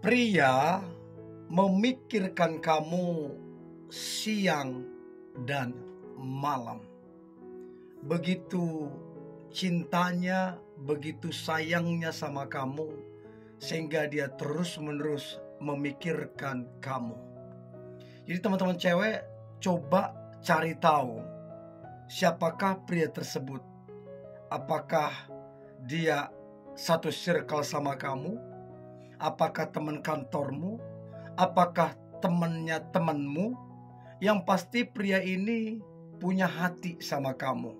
Pria memikirkan kamu siang dan malam. Begitu cintanya, begitu sayangnya sama kamu, sehingga dia terus-menerus memikirkan kamu. Jadi teman-teman cewek, coba cari tahu siapakah pria tersebut. Apakah dia satu circle sama kamu? Apakah teman kantormu? Apakah temannya temanmu? Yang pasti pria ini punya hati sama kamu.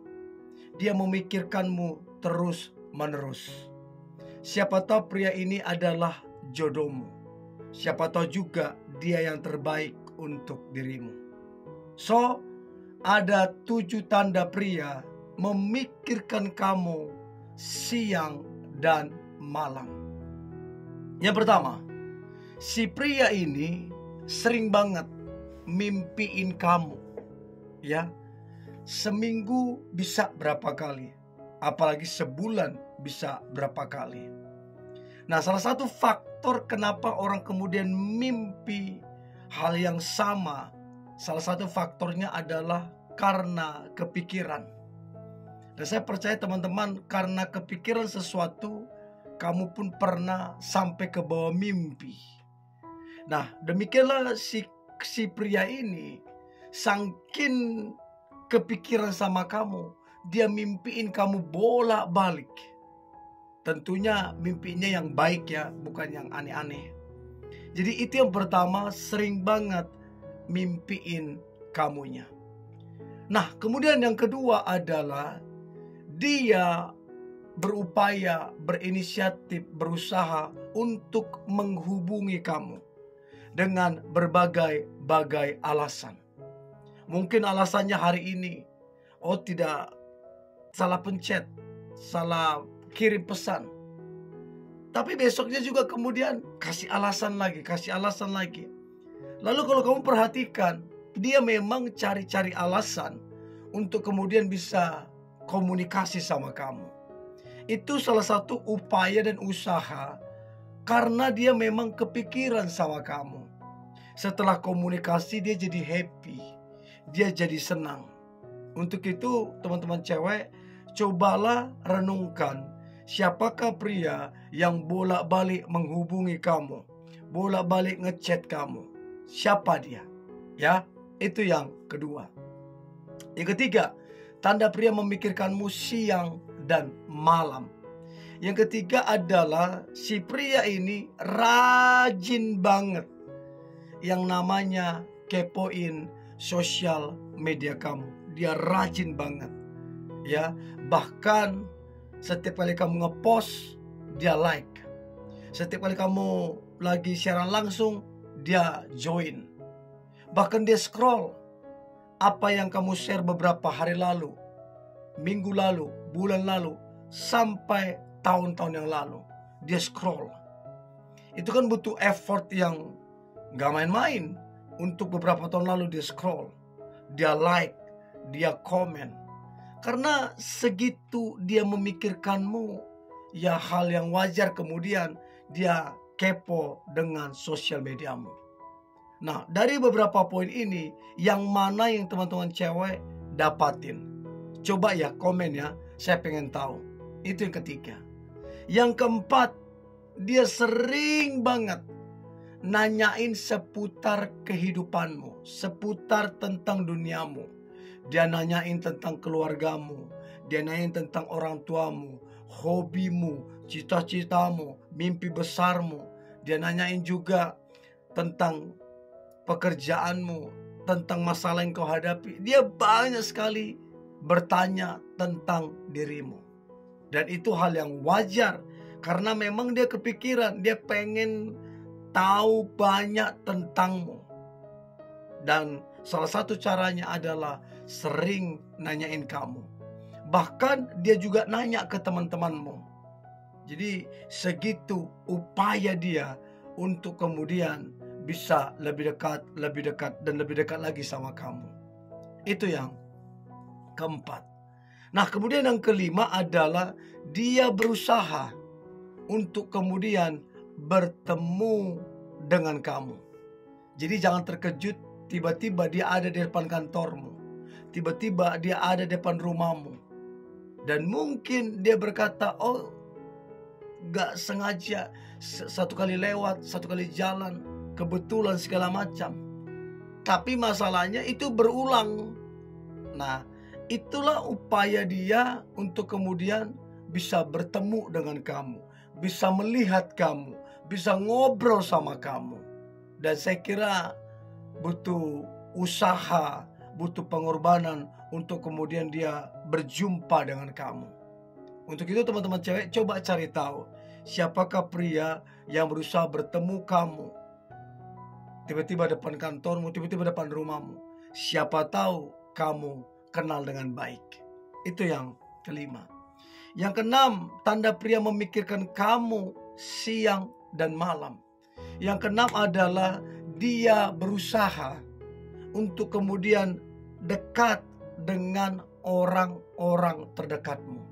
Dia memikirkanmu terus menerus. Siapa tahu pria ini adalah jodohmu. Siapa tahu juga dia yang terbaik untuk dirimu. So, ada 7 tanda pria memikirkan kamu siang dan malam. Yang pertama, si pria ini sering banget mimpiin kamu. Ya, seminggu bisa berapa kali, apalagi sebulan bisa berapa kali. Nah, salah satu faktor kenapa orang kemudian mimpi hal yang sama, salah satu faktornya adalah karena kepikiran. Dan saya percaya teman-teman, karena kepikiran sesuatu, kamu pun pernah sampai ke bawah mimpi. Nah, demikianlah si pria ini, saking kepikiran sama kamu, dia mimpiin kamu bolak-balik. Tentunya mimpinya yang baik ya, bukan yang aneh-aneh. Jadi itu yang pertama, sering banget mimpiin kamunya. Nah, kemudian yang kedua adalah dia berupaya, berinisiatif, berusaha untuk menghubungi kamu dengan berbagai-bagai alasan. Mungkin alasannya hari ini, tidak salah pencet, salah kirim pesan. Tapi besoknya juga kemudian kasih alasan lagi. Lalu kalau kamu perhatikan, dia memang cari-cari alasan untuk kemudian bisa komunikasi sama kamu. Itu salah satu upaya dan usaha karena dia memang kepikiran sama kamu. Setelah komunikasi dia jadi happy, dia jadi senang. Untuk itu teman-teman cewek, cobalah renungkan siapakah pria yang bolak-balik menghubungi kamu, bolak-balik ngechat kamu. Siapa dia? Ya, itu yang kedua. Yang ketiga, tanda pria memikirkanmu siang dan malam. Yang ketiga adalah si pria ini rajin banget yang namanya kepoin sosial media kamu. Dia rajin banget. Ya, bahkan setiap kali kamu ngepost, dia like. Setiap kali kamu lagi siaran langsung, dia join. Bahkan dia scroll apa yang kamu share beberapa hari lalu, minggu lalu, bulan lalu, sampai tahun-tahun yang lalu. Dia scroll. Itu kan butuh effort yang gak main-main. Untuk beberapa tahun lalu dia scroll, dia like, dia komen. Karena segitu dia memikirkanmu, ya hal yang wajar kemudian dia kepo dengan sosial mediamu. Nah, dari beberapa poin ini, yang mana yang teman-teman cewek dapatin? Coba ya komen ya, saya pengen tahu. Itu yang ketiga. Yang keempat, dia sering banget nanyain seputar kehidupanmu, seputar tentang duniamu. Dia nanyain tentang keluargamu, dia nanyain tentang orang tuamu, hobimu, cita-citamu, mimpi besarmu. Dia nanyain juga tentang pekerjaanmu, tentang masalah yang kau hadapi. Dia banyak sekali bertanya tentang dirimu. Dan itu hal yang wajar, karena memang dia kepikiran, dia pengen tahu banyak tentangmu. Dan salah satu caranya adalah sering nanyain kamu. Bahkan dia juga nanya ke teman-temanmu. Jadi segitu upaya dia untuk kemudian bisa lebih dekat, dan lebih dekat lagi sama kamu. Itu yang keempat. Nah, kemudian yang kelima adalah dia berusaha untuk kemudian bertemu dengan kamu. Jadi jangan terkejut tiba-tiba dia ada di depan kantormu. Tiba-tiba dia ada di depan rumahmu. Dan mungkin dia berkata, oh gak sengaja, satu kali lewat, satu kali jalan, kebetulan segala macam. Tapi masalahnya itu berulang. Nah, itulah upaya dia untuk kemudian bisa bertemu dengan kamu, bisa melihat kamu, bisa ngobrol sama kamu. Dan saya kira butuh usaha, butuh pengorbanan untuk kemudian dia berjumpa dengan kamu. Untuk itu teman-teman cewek, coba cari tahu siapakah pria yang berusaha bertemu kamu. Tiba-tiba depan kantormu, tiba-tiba depan rumahmu. Siapa tahu kamu kenal dengan baik. Itu yang kelima. Yang keenam, tanda pria memikirkan kamu siang dan malam. Yang keenam adalah dia berusaha untuk kemudian dekat dengan orang-orang terdekatmu.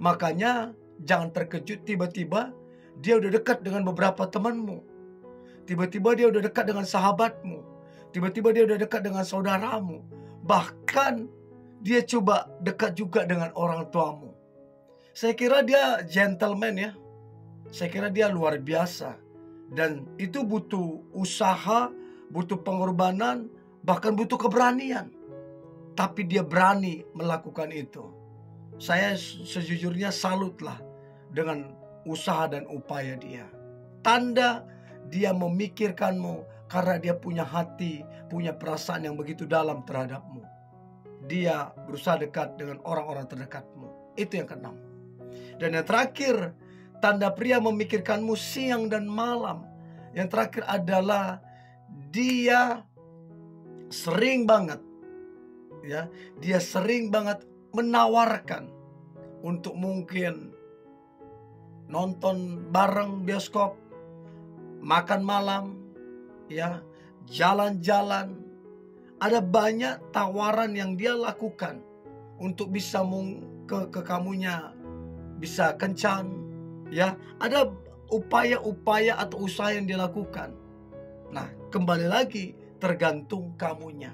Makanya jangan terkejut tiba-tiba dia udah dekat dengan beberapa temanmu. Tiba-tiba dia udah dekat dengan sahabatmu. Tiba-tiba dia udah dekat dengan saudaramu. Bahkan dia coba dekat juga dengan orang tuamu. Saya kira dia gentleman ya. Saya kira dia luar biasa. Dan itu butuh usaha, butuh pengorbanan, bahkan butuh keberanian. Tapi dia berani melakukan itu. Saya sejujurnya salutlah dengan usaha dan upaya dia. Tanda dia memikirkanmu karena dia punya hati, punya perasaan yang begitu dalam terhadapmu. Dia berusaha dekat dengan orang-orang terdekatmu. Itu yang keenam. Dan yang terakhir, tanda pria memikirkanmu siang dan malam. Yang terakhir adalah dia sering banget, ya, dia sering banget menawarkan untuk mungkin nonton bareng bioskop, makan malam, ya, jalan-jalan. Ada banyak tawaran yang dia lakukan untuk bisa ke kamunya bisa kencan, ya. Ada upaya-upaya atau usaha yang dia lakukan. Nah, kembali lagi tergantung kamunya.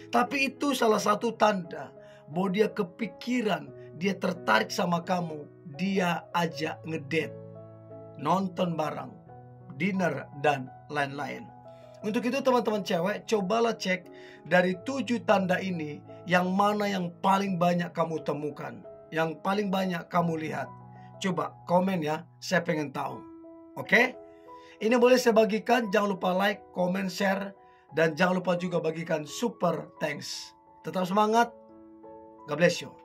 Tapi itu salah satu tanda bahwa dia kepikiran, dia tertarik sama kamu, dia ajak ngedate, nonton bareng, dinner, dan lain-lain. Untuk itu teman-teman cewek, cobalah cek dari 7 tanda ini, yang mana yang paling banyak kamu temukan, yang paling banyak kamu lihat. Coba komen ya, saya pengen tahu. Oke? Ini boleh saya bagikan, jangan lupa like, comment, share, dan jangan lupa juga bagikan super thanks. Tetap semangat, God bless you.